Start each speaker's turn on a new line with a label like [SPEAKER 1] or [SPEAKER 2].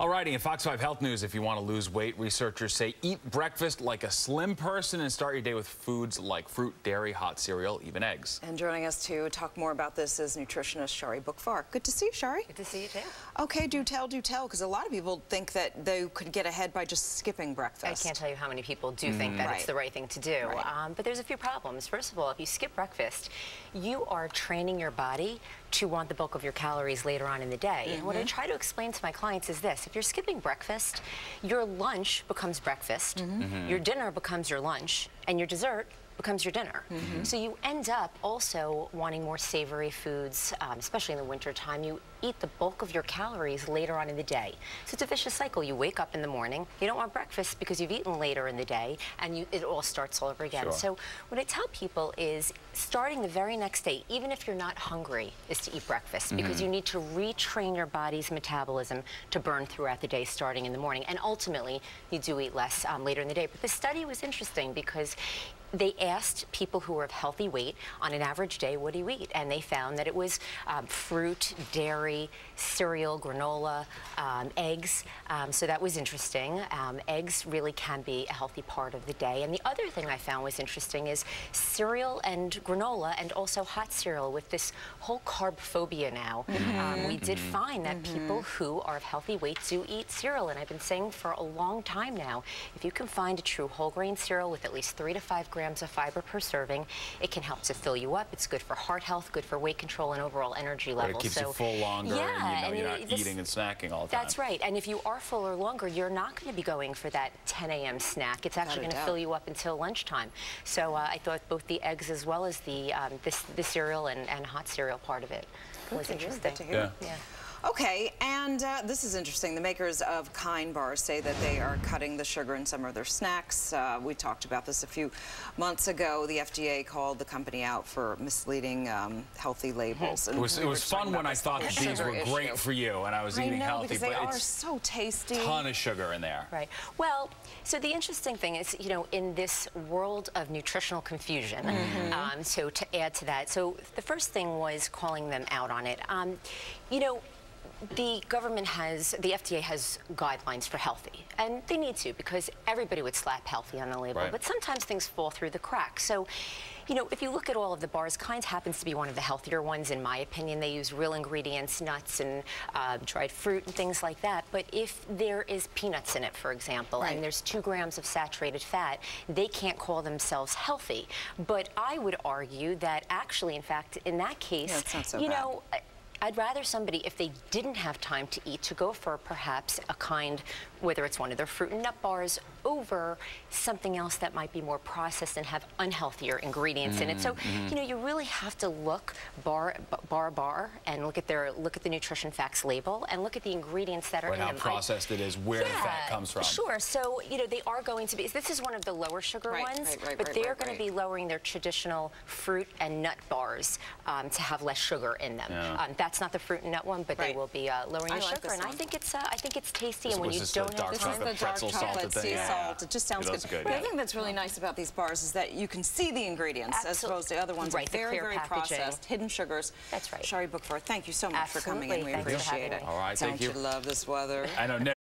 [SPEAKER 1] Alrighty, in Fox 5 Health News, if you want to lose weight, researchers say eat breakfast like a slim person and start your day with foods like fruit, dairy, hot cereal, even eggs.
[SPEAKER 2] And joining us to talk more about this is nutritionist Shari Boockvar. Good to see you, Shari.
[SPEAKER 3] Good to see you, too.
[SPEAKER 2] Okay, do tell, because a lot of people think that they could get ahead by just skipping breakfast.
[SPEAKER 3] I can't tell you how many people do think that it's the right thing to do.
[SPEAKER 2] Right.
[SPEAKER 3] But there's a few problems. First of all, if you skip breakfast, you are training your body to want the bulk of your calories later on in the day. And what I try to explain to my clients is this: if you're skipping breakfast, your lunch becomes breakfast, your dinner becomes your lunch, and your dessert becomes your dinner. So you end up also wanting more savory foods, especially in the winter time. You eat the bulk of your calories later on in the day. So it's a vicious cycle. You wake up in the morning, you don't want breakfast because you've eaten later in the day, and it all starts all over again. So what I tell people is starting the very next day, even if you're not hungry, is to eat breakfast, because you need to retrain your body's metabolism to burn throughout the day starting in the morning. And ultimately, you do eat less later in the day. But the study was interesting because they asked people who were of healthy weight, on an average day, what do you eat? And they found that it was fruit, dairy, cereal, granola, eggs. So that was interesting. Eggs really can be a healthy part of the day. And the other thing I found was interesting is cereal and granola, and also hot cereal. With this whole carb phobia now, we did find that people who are of healthy weight do eat cereal. And I've been saying for a long time now, if you can find a true whole grain cereal with at least 3 to 5 grams of fiber per serving, it can help to fill you up. It's good for heart health, good for weight control, and overall energy levels.
[SPEAKER 1] It keeps you full longer, and you're not eating and snacking all the time.
[SPEAKER 3] That's right. And if you are full or longer, you're not going to be going for that 10 a.m. snack. It's actually going to fill you up until lunchtime. So I thought both the eggs as well as the cereal and hot cereal part of it was interesting.
[SPEAKER 2] Good to hear. Yeah. Okay, and this is interesting. The makers of Kind bars say that they are cutting the sugar in some of their snacks. We talked about this a few months ago. The FDA called the company out for misleading healthy labels. And
[SPEAKER 1] it was fun when I thought that these were great for you and I was eating healthy, but
[SPEAKER 2] they are so tasty.
[SPEAKER 1] Ton of sugar in there.
[SPEAKER 3] Right. Well, so the interesting thing is, you know, in this world of nutritional confusion, so to add to that, so the first thing was calling them out on it. You know, the government the FDA has guidelines for healthy, and they need to, because everybody would slap healthy on the label, but sometimes things fall through the cracks. So, you know, if you look at all of the bars, Kind happens to be one of the healthier ones, in my opinion. They use real ingredients, nuts and dried fruit and things like that. But if there is peanuts in it, for example, and there's 2 grams of saturated fat, they can't call themselves healthy. But I would argue that actually, in fact, in that case,
[SPEAKER 2] it's not so
[SPEAKER 3] you
[SPEAKER 2] bad.
[SPEAKER 3] know, I'd rather somebody, if they didn't have time to eat, to go for perhaps a Kind, whether it's one of their fruit and nut bars, over something else that might be more processed and have unhealthier ingredients in it. So, you know, you really have to look bar and look at the nutrition facts label and look at the ingredients that are in
[SPEAKER 1] how
[SPEAKER 3] them.
[SPEAKER 1] Processed it is, where the fat comes from.
[SPEAKER 3] Sure. So, you know, they are going to be, this is one of the lower sugar ones, but they're going to be lowering their traditional fruit and nut bars to have less sugar in them. That's not the fruit and nut one, but they will be lowering the sugar, and I think it's tasty. And when you don't have
[SPEAKER 2] this is the dark chocolate sea salt. It just sounds good. The thing that's really nice about these bars is that you can see the ingredients, as opposed to the other ones. Very, very processed, hidden sugars.
[SPEAKER 3] That's right.
[SPEAKER 2] Shari Boockvar, thank you so much for coming in. We appreciate it.
[SPEAKER 1] All right, thank you.
[SPEAKER 2] Don't you love this weather?
[SPEAKER 1] I know.